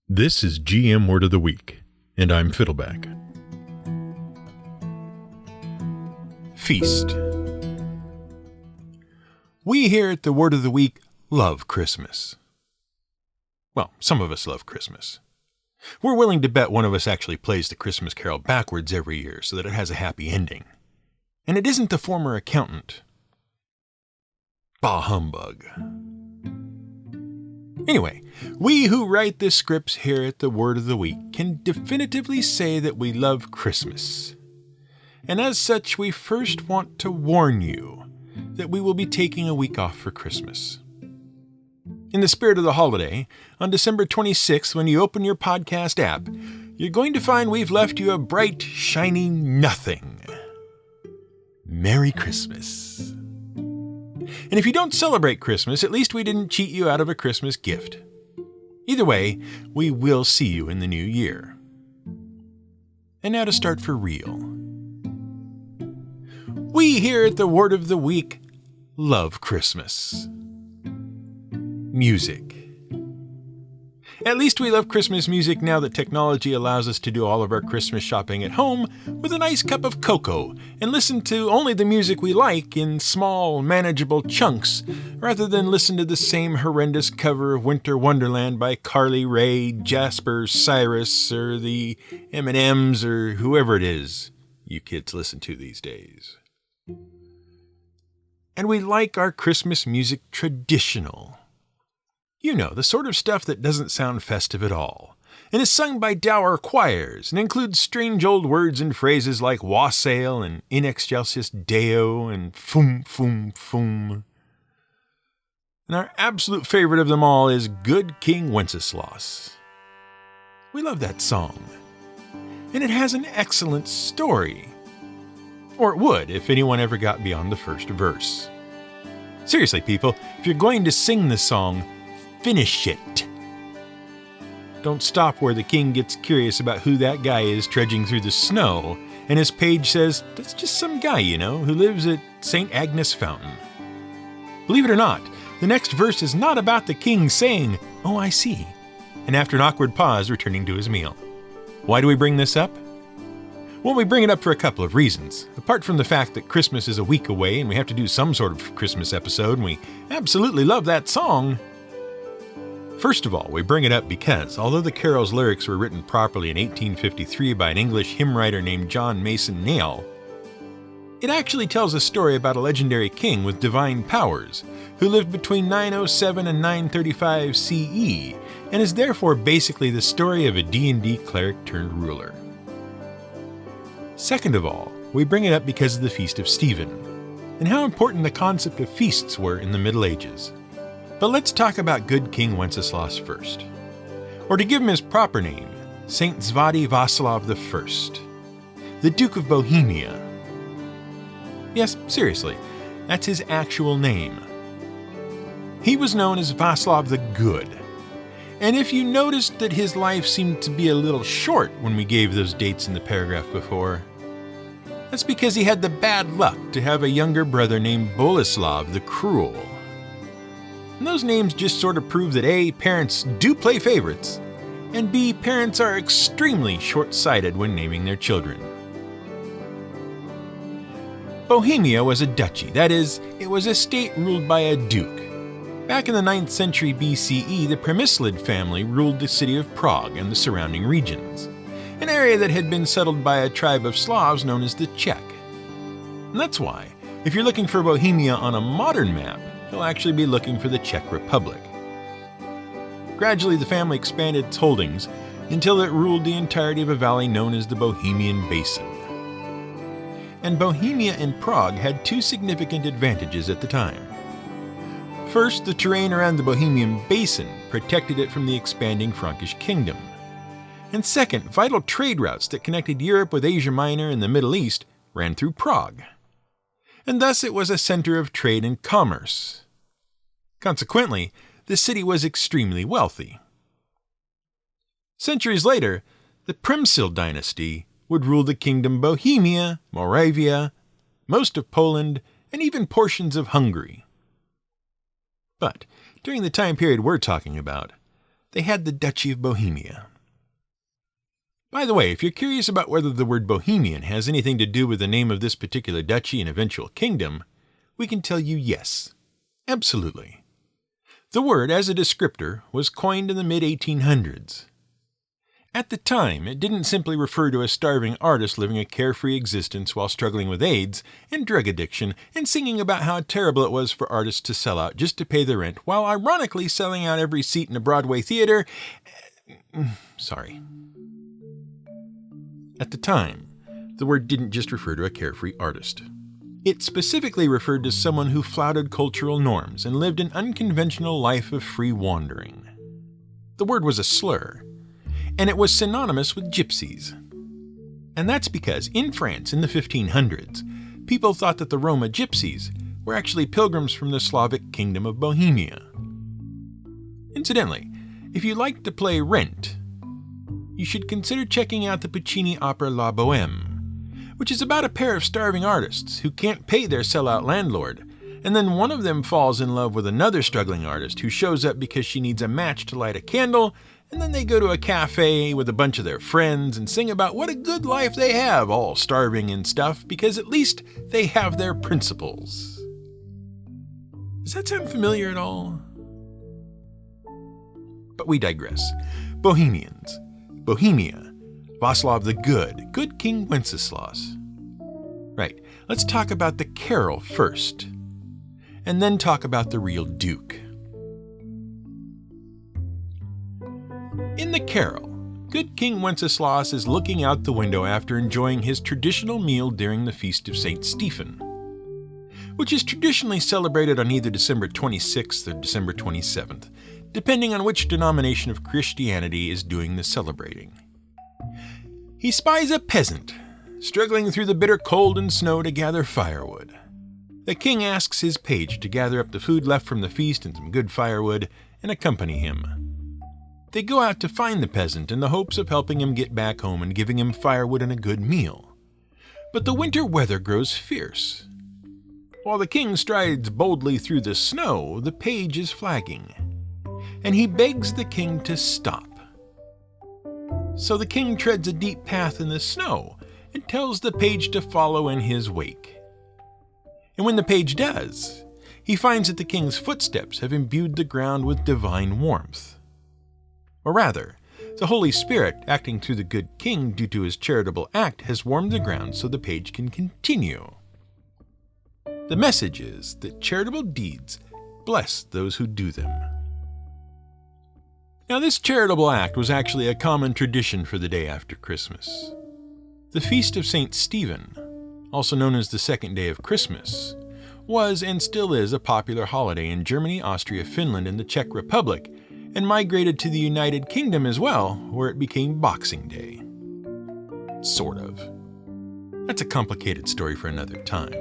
This is GM Word of the Week, and I'm Fiddleback. Feast. We here at the Word of the Week love Christmas. Well, some of us love Christmas. We're willing to bet one of us actually plays the Christmas Carol backwards every year so that it has a happy ending. And it isn't the former accountant. Bah humbug. Anyway, we who write the scripts here at the Word of the Week can definitively say that we love Christmas. And as such, we first want to warn you that we will be taking a week off for Christmas. In the spirit of the holiday, on December 26th, when you open your podcast app, you're going to find we've left you a bright, shiny nothing. Merry Christmas. And if you don't celebrate Christmas, at least we didn't cheat you out of a Christmas gift. Either way, we will see you in the new year. And now to start for real. We here at the Word of the Week love Christmas. Music. At least we love Christmas music now that technology allows us to do all of our Christmas shopping at home with a nice cup of cocoa and listen to only the music we like in small, manageable chunks, rather than listen to the same horrendous cover of Winter Wonderland by Carly Rae, Jasper Cyrus, or the M&Ms, or whoever it is you kids listen to these days. And we like our Christmas music traditional. You know, the sort of stuff that doesn't sound festive at all, and is sung by dour choirs, and includes strange old words and phrases like wassail, and in excelsis Deo, and fum fum fum. And our absolute favorite of them all is Good King Wenceslas. We love that song, and it has an excellent story. Or it would, if anyone ever got beyond the first verse. Seriously, people, if you're going to sing the song, finish it. Don't stop where the king gets curious about who that guy is trudging through the snow, and his page says, that's just some guy, who lives at St. Agnes Fountain. Believe it or not, the next verse is not about the king saying, "Oh, I see," and after an awkward pause, returning to his meal. Why do we bring this up? Well, we bring it up for a couple of reasons. Apart from the fact that Christmas is a week away and we have to do some sort of Christmas episode, and we absolutely love that song. First of all, we bring it up because, although the carol's lyrics were written properly in 1853 by an English hymn writer named John Mason Nail, it actually tells a story about a legendary king with divine powers who lived between 907 and 935 CE, and is therefore basically the story of a D&D cleric turned ruler. Second of all, we bring it up because of the Feast of Stephen, and how important the concept of feasts were in the Middle Ages. But let's talk about Good King Wenceslas first. Or to give him his proper name, Saint Zvati Vaslav I, the Duke of Bohemia. Yes, seriously, that's his actual name. He was known as Vaslav the Good. And if you noticed that his life seemed to be a little short when we gave those dates in the paragraph before, that's because he had the bad luck to have a younger brother named Boleslav the Cruel. And those names just sort of prove that A, parents do play favorites, and B, parents are extremely short-sighted when naming their children. Bohemia was a duchy, that is, it was a state ruled by a duke. Back in the 9th century BCE, the Przemyslid family ruled the city of Prague and the surrounding regions, an area that had been settled by a tribe of Slavs known as the Czech. And that's why, if you're looking for Bohemia on a modern map, you'll actually be looking for the Czech Republic. Gradually, the family expanded its holdings until it ruled the entirety of a valley known as the Bohemian Basin. And Bohemia and Prague had two significant advantages at the time. First, the terrain around the Bohemian Basin protected it from the expanding Frankish kingdom. And second, vital trade routes that connected Europe with Asia Minor and the Middle East ran through Prague. And thus it was a center of trade and commerce. Consequently, the city was extremely wealthy. Centuries later, the Przemyslid dynasty would rule the kingdom Bohemia, Moravia, most of Poland, and even portions of Hungary. But during the time period we're talking about, they had the Duchy of Bohemia. By the way, if you're curious about whether the word Bohemian has anything to do with the name of this particular duchy and eventual kingdom, we can tell you yes, absolutely. The word, as a descriptor, was coined in the mid-1800s. At the time, it didn't simply refer to a starving artist living a carefree existence while struggling with AIDS and drug addiction and singing about how terrible it was for artists to sell out just to pay the rent, while ironically selling out every seat in a Broadway theater. At the time, the word didn't just refer to a carefree artist. It specifically referred to someone who flouted cultural norms and lived an unconventional life of free wandering. The word was a slur, and it was synonymous with gypsies. And that's because in France in the 1500s, people thought that the Roma gypsies were actually pilgrims from the Slavic kingdom of Bohemia. Incidentally, if you like to play Rent, you should consider checking out the Puccini opera La Bohème, which is about a pair of starving artists who can't pay their sellout landlord, and then one of them falls in love with another struggling artist who shows up because she needs a match to light a candle, and then they go to a cafe with a bunch of their friends and sing about what a good life they have, all starving and stuff, because at least they have their principles. Does that sound familiar at all? But we digress. Bohemians. Bohemia, Václav the Good King Wenceslas. Right, let's talk about the carol first, and then talk about the real Duke. In the carol, good King Wenceslas is looking out the window after enjoying his traditional meal during the feast of St. Stephen, which is traditionally celebrated on either December 26th or December 27th, depending on which denomination of Christianity is doing the celebrating. He spies a peasant, struggling through the bitter cold and snow to gather firewood. The king asks his page to gather up the food left from the feast and some good firewood and accompany him. They go out to find the peasant in the hopes of helping him get back home and giving him firewood and a good meal. But the winter weather grows fierce. While the king strides boldly through the snow, the page is flagging, and he begs the king to stop. So the king treads a deep path in the snow and tells the page to follow in his wake. And when the page does, he finds that the king's footsteps have imbued the ground with divine warmth. Or rather, the Holy Spirit, acting through the good king due to his charitable act, has warmed the ground so the page can continue. The message is that charitable deeds bless those who do them. Now, this charitable act was actually a common tradition for the day after Christmas. The Feast of St. Stephen, also known as the second day of Christmas, was and still is a popular holiday in Germany, Austria, Finland, and the Czech Republic, and migrated to the United Kingdom as well, where it became Boxing Day. Sort of. That's a complicated story for another time.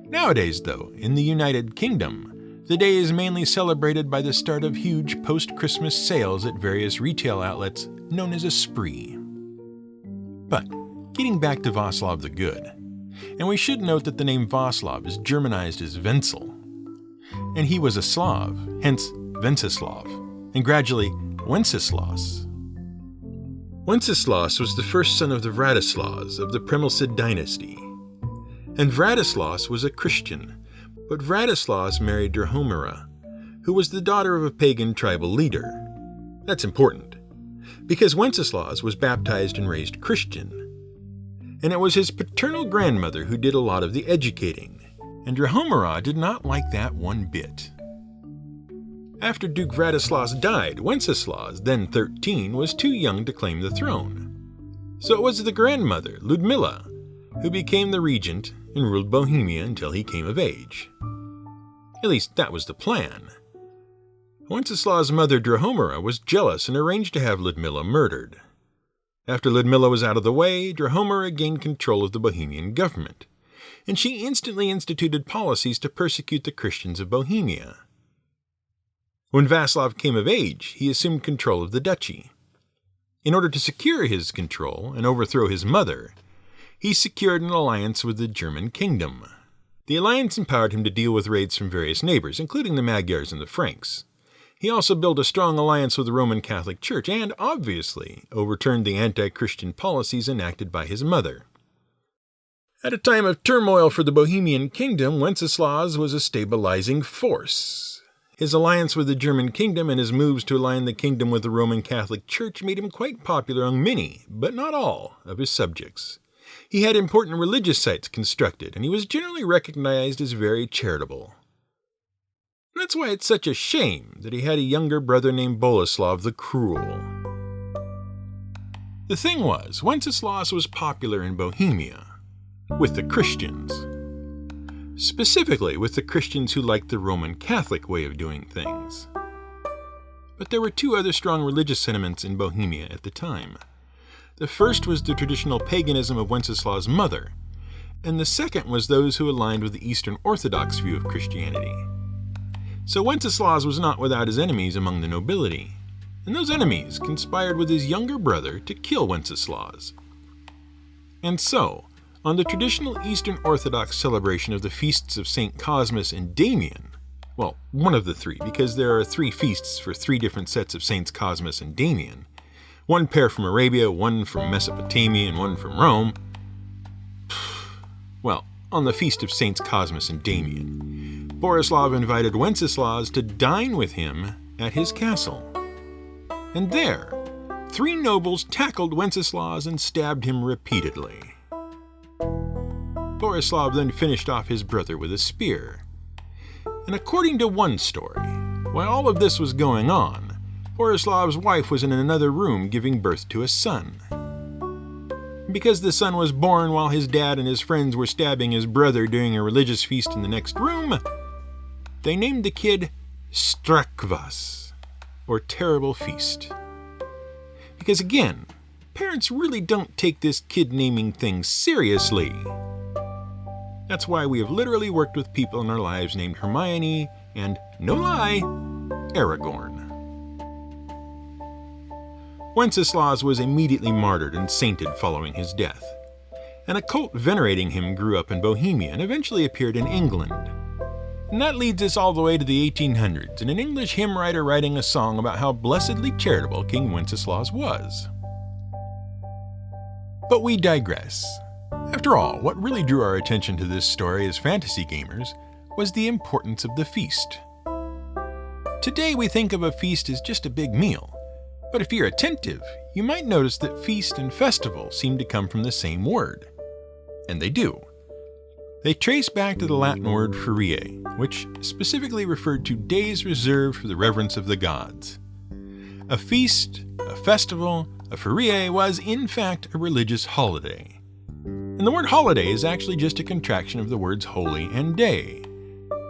Nowadays, though, in the United Kingdom, the day is mainly celebrated by the start of huge post-Christmas sales at various retail outlets known as a spree. But, getting back to Václav the Good, and we should note that the name Václav is Germanized as Wenzel, and he was a Slav, hence Wenceslav, and gradually Wenceslas. Wenceslas was the first son of the Vratislaus of the Premyslid dynasty, and Vratislaus was a Christian, but Vratislaus married Drahomira, who was the daughter of a pagan tribal leader. That's important, because Wenceslas was baptized and raised Christian, and it was his paternal grandmother who did a lot of the educating, and Drahomira did not like that one bit. After Duke Vratislaus died, Wenceslas, then 13, was too young to claim the throne. So it was the grandmother, Ludmilla, who became the regent and ruled Bohemia until he came of age. At least that was the plan. Wenceslas' mother Drahomira was jealous and arranged to have Ludmilla murdered. After Ludmilla was out of the way, Drahomira gained control of the Bohemian government, and she instantly instituted policies to persecute the Christians of Bohemia. When Václav came of age, he assumed control of the duchy. In order to secure his control and overthrow his mother, he secured an alliance with the German kingdom. The alliance empowered him to deal with raids from various neighbors, including the Magyars and the Franks. He also built a strong alliance with the Roman Catholic Church and, obviously, overturned the anti-Christian policies enacted by his mother. At a time of turmoil for the Bohemian kingdom, Wenceslaus was a stabilizing force. His alliance with the German kingdom and his moves to align the kingdom with the Roman Catholic Church made him quite popular among many, but not all, of his subjects. He had important religious sites constructed, and he was generally recognized as very charitable. That's why it's such a shame that he had a younger brother named Boleslav the Cruel. The thing was, Wenceslaus was popular in Bohemia, with the Christians. Specifically with the Christians who liked the Roman Catholic way of doing things. But there were two other strong religious sentiments in Bohemia at the time. The first was the traditional paganism of Wenceslaus' mother, and the second was those who aligned with the Eastern Orthodox view of Christianity. So Wenceslaus was not without his enemies among the nobility, and those enemies conspired with his younger brother to kill Wenceslaus. And so, on the traditional Eastern Orthodox celebration of the feasts of St. Cosmas and Damian, well, one of the three, because there are 3 feasts for 3 different sets of Saints Cosmas and Damian, one pair from Arabia, one from Mesopotamia, and one from Rome. Well, on the feast of Saints Cosmas and Damian, Borislav invited Wenceslaus to dine with him at his castle. And there, 3 nobles tackled Wenceslaus and stabbed him repeatedly. Borislav then finished off his brother with a spear. And according to one story, while all of this was going on, Borislav's wife was in another room giving birth to a son. Because the son was born while his dad and his friends were stabbing his brother during a religious feast in the next room, they named the kid Strakvas, or Terrible Feast. Because again, parents really don't take this kid naming thing seriously. That's why we have literally worked with people in our lives named Hermione and, no lie, Aragorn. Wenceslaus was immediately martyred and sainted following his death. And a cult venerating him grew up in Bohemia and eventually appeared in England. And that leads us all the way to the 1800s and an English hymn writer writing a song about how blessedly charitable King Wenceslaus was. But we digress. After all, what really drew our attention to this story as fantasy gamers was the importance of the feast. Today we think of a feast as just a big meal, but if you're attentive, you might notice that feast and festival seem to come from the same word. And they do. They trace back to the Latin word feriae, which specifically referred to days reserved for the reverence of the gods. A feast, a festival, a feriae was in fact a religious holiday. And the word holiday is actually just a contraction of the words holy and day.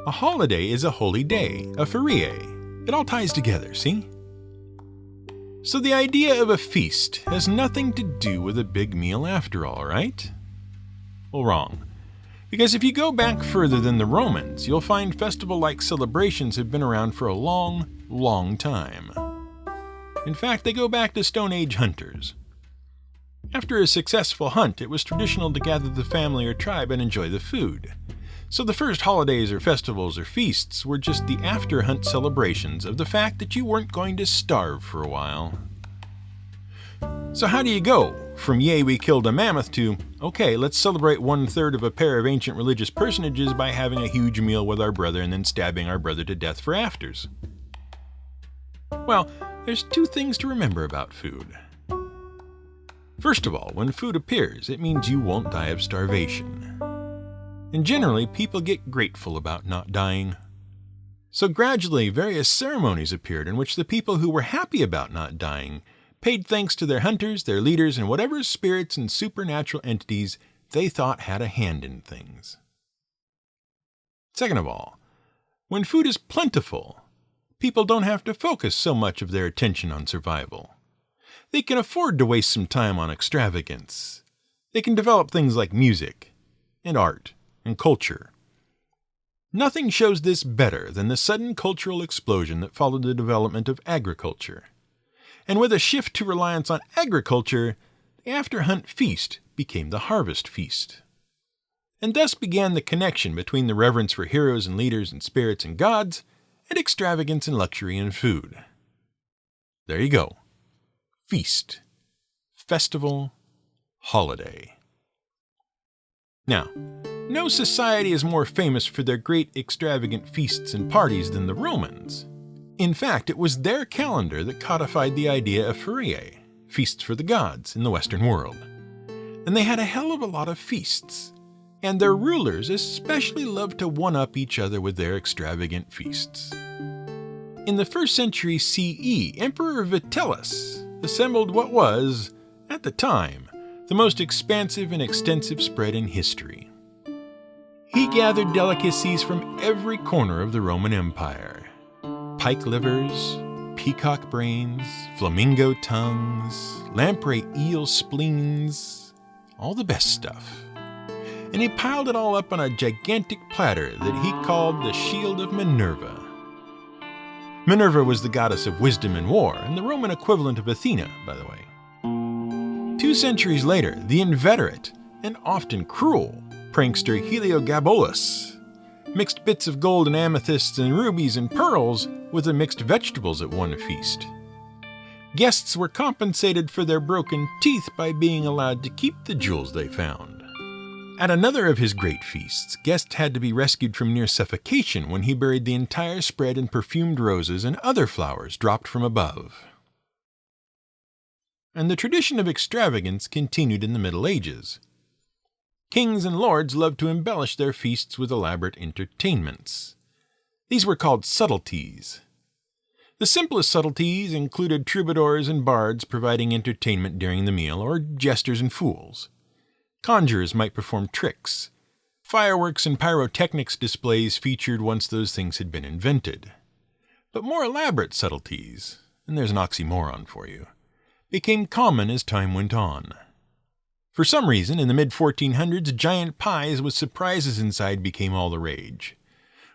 A holiday is a holy day, a feriae. It all ties together, see? So the idea of a feast has nothing to do with a big meal after all, right? Well, wrong. Because if you go back further than the Romans, you'll find festival-like celebrations have been around for a long, long time. In fact, they go back to Stone Age hunters. After a successful hunt, it was traditional to gather the family or tribe and enjoy the food. So the first holidays or festivals or feasts were just the after-hunt celebrations of the fact that you weren't going to starve for a while. So how do you go from yay we killed a mammoth to, okay, let's celebrate 1/3 of a pair of ancient religious personages by having a huge meal with our brother and then stabbing our brother to death for afters? Well, there's 2 things to remember about food. First of all, when food appears, it means you won't die of starvation. And generally, people get grateful about not dying. So gradually, various ceremonies appeared in which the people who were happy about not dying paid thanks to their hunters, their leaders, and whatever spirits and supernatural entities they thought had a hand in things. Second of all, when food is plentiful, people don't have to focus so much of their attention on survival. They can afford to waste some time on extravagance. They can develop things like music, and art, and culture. Nothing shows this better than the sudden cultural explosion that followed the development of agriculture. And with a shift to reliance on agriculture, the after-hunt feast became the harvest feast. And thus began the connection between the reverence for heroes and leaders and spirits and gods and extravagance and luxury in food. There you go. Feast, festival, holiday. Now, no society is more famous for their great extravagant feasts and parties than the Romans. In fact, it was their calendar that codified the idea of feriae, feasts for the gods, in the Western world. And they had a hell of a lot of feasts, and their rulers especially loved to one-up each other with their extravagant feasts. In the 1st century CE, Emperor Vitellius assembled what was, at the time, the most expansive and extensive spread in history. He gathered delicacies from every corner of the Roman Empire. Pike livers, peacock brains, flamingo tongues, lamprey eel spleens, all the best stuff. And he piled it all up on a gigantic platter that he called the Shield of Minerva. Minerva was the goddess of wisdom and war, and the Roman equivalent of Athena, by the way. 2 centuries later, the inveterate, and often cruel, prankster Heliogabalus mixed bits of gold and amethysts and rubies and pearls with the mixed vegetables at one feast. Guests were compensated for their broken teeth by being allowed to keep the jewels they found. At another of his great feasts, guests had to be rescued from near suffocation when he buried the entire spread in perfumed roses and other flowers dropped from above. And the tradition of extravagance continued in the Middle Ages. Kings and lords loved to embellish their feasts with elaborate entertainments. These were called subtleties. The simplest subtleties included troubadours and bards providing entertainment during the meal, or jesters and fools. Conjurers might perform tricks. Fireworks and pyrotechnics displays featured once those things had been invented. But more elaborate subtleties, and there's an oxymoron for you, became common as time went on. For some reason, in the mid-1400s, giant pies with surprises inside became all the rage.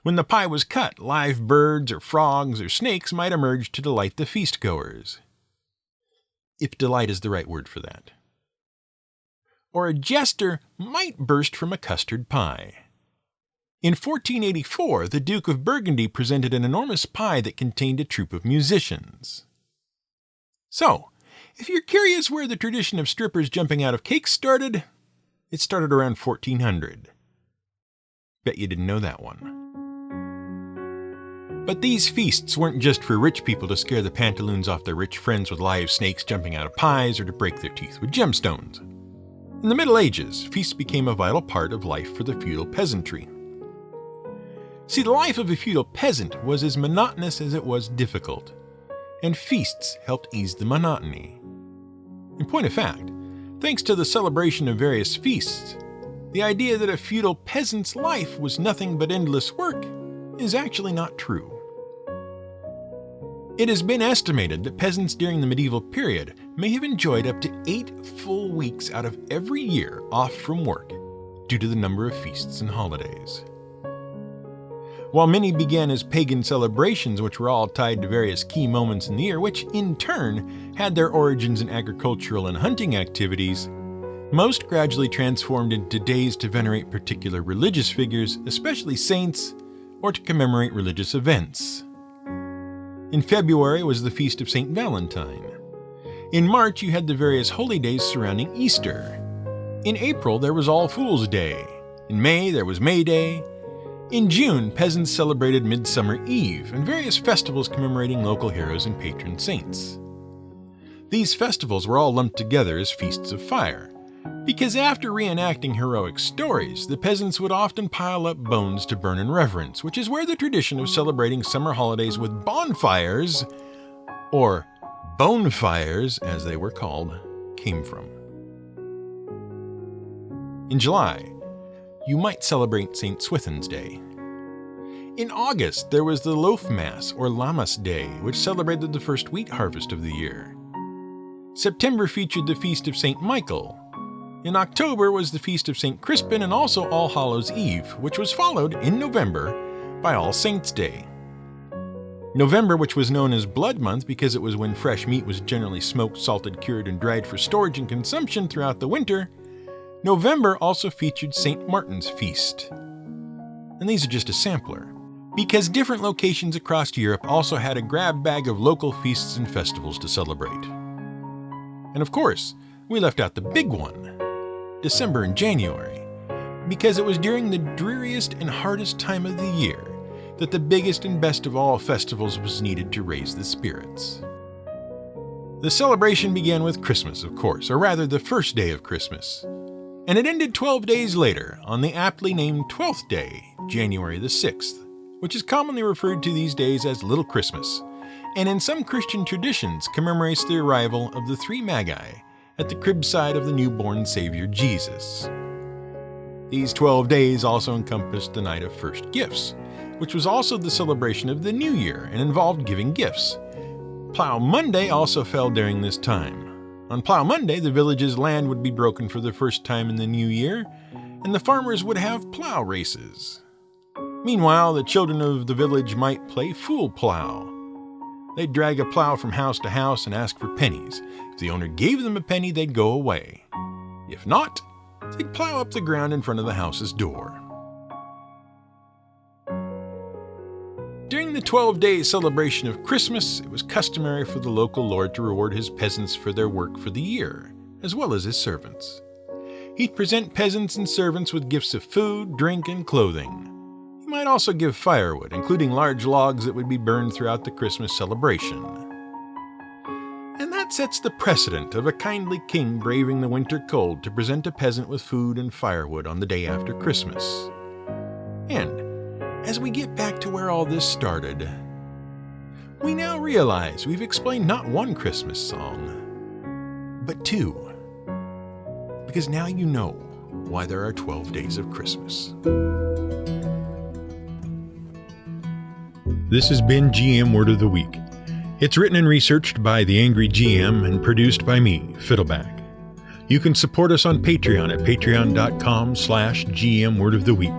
When the pie was cut, live birds or frogs or snakes might emerge to delight the feast-goers. If delight is the right word for that. Or a jester might burst from a custard pie. In 1484, the Duke of Burgundy presented an enormous pie that contained a troupe of musicians. So, if you're curious where the tradition of strippers jumping out of cakes started, it started around 1400. Bet you didn't know that one. But these feasts weren't just for rich people to scare the pantaloons off their rich friends with live snakes jumping out of pies or to break their teeth with gemstones. In the Middle Ages, feasts became a vital part of life for the feudal peasantry. See, the life of a feudal peasant was as monotonous as it was difficult, and feasts helped ease the monotony. In point of fact, thanks to the celebration of various feasts, the idea that a feudal peasant's life was nothing but endless work is actually not true. It has been estimated that peasants during the medieval period may have enjoyed up to 8 full weeks out of every year off from work due to the number of feasts and holidays. While many began as pagan celebrations which were all tied to various key moments in the year, which in turn had their origins in agricultural and hunting activities, most gradually transformed into days to venerate particular religious figures, especially saints, or to commemorate religious events. In February was the feast of St. Valentine. In March you had the various holy days surrounding Easter. In April there was All Fool's Day. In May there was May Day. In June, peasants celebrated Midsummer Eve and various festivals commemorating local heroes and patron saints. These festivals were all lumped together as feasts of fire, because after reenacting heroic stories, the peasants would often pile up bones to burn in reverence, which is where the tradition of celebrating summer holidays with bonfires, or bonefires as they were called, came from. In July, you might celebrate St. Swithin's Day. In August, there was the Loaf Mass, or Lammas Day, which celebrated the first wheat harvest of the year. September featured the Feast of St. Michael. In October was the Feast of St. Crispin and also All Hallows' Eve, which was followed, in November, by All Saints' Day. November, which was known as Blood Month because it was when fresh meat was generally smoked, salted, cured, and dried for storage and consumption throughout the winter, November also featured St. Martin's Feast. And these are just a sampler. because different locations across Europe also had a grab bag of local feasts and festivals to celebrate. And of course, we left out the big one, December and January, because it was during the dreariest and hardest time of the year that the biggest and best of all festivals was needed to raise the spirits. The celebration began with Christmas, of course, or rather the first day of Christmas, and it ended 12 days later on the aptly named 12th day, January the 6th, which is commonly referred to these days as Little Christmas, and in some Christian traditions commemorates the arrival of the three magi at the cribside of the newborn Savior Jesus. These 12 days also encompassed the night of first gifts, which was also the celebration of the New Year and involved giving gifts. Plough Monday also fell during this time. On Plough Monday, the village's land would be broken for the first time in the new year, and the farmers would have plough races. Meanwhile, the children of the village might play fool plough. They'd drag a plough from house to house and ask for pennies. If the owner gave them a penny, they'd go away. If not, they'd plough up the ground in front of the house's door. During the 12-day celebration of Christmas, it was customary for the local lord to reward his peasants for their work for the year, as well as his servants. He'd present peasants and servants with gifts of food, drink, and clothing. He might also give firewood, including large logs that would be burned throughout the Christmas celebration. And that sets the precedent of a kindly king braving the winter cold to present a peasant with food and firewood on the day after Christmas. And as we get back to where all this started, we now realize we've explained not one Christmas song, but two. Because now you know why there are 12 days of Christmas. This has been GM Word of the Week. It's written and researched by The Angry GM and produced by me, Fiddleback. You can support us on Patreon at patreon.com/GM Word of the Week.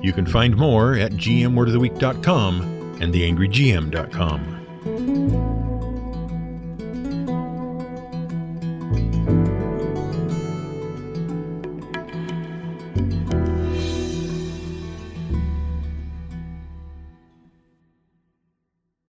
You can find more at gmwordoftheweek.com and theangrygm.com.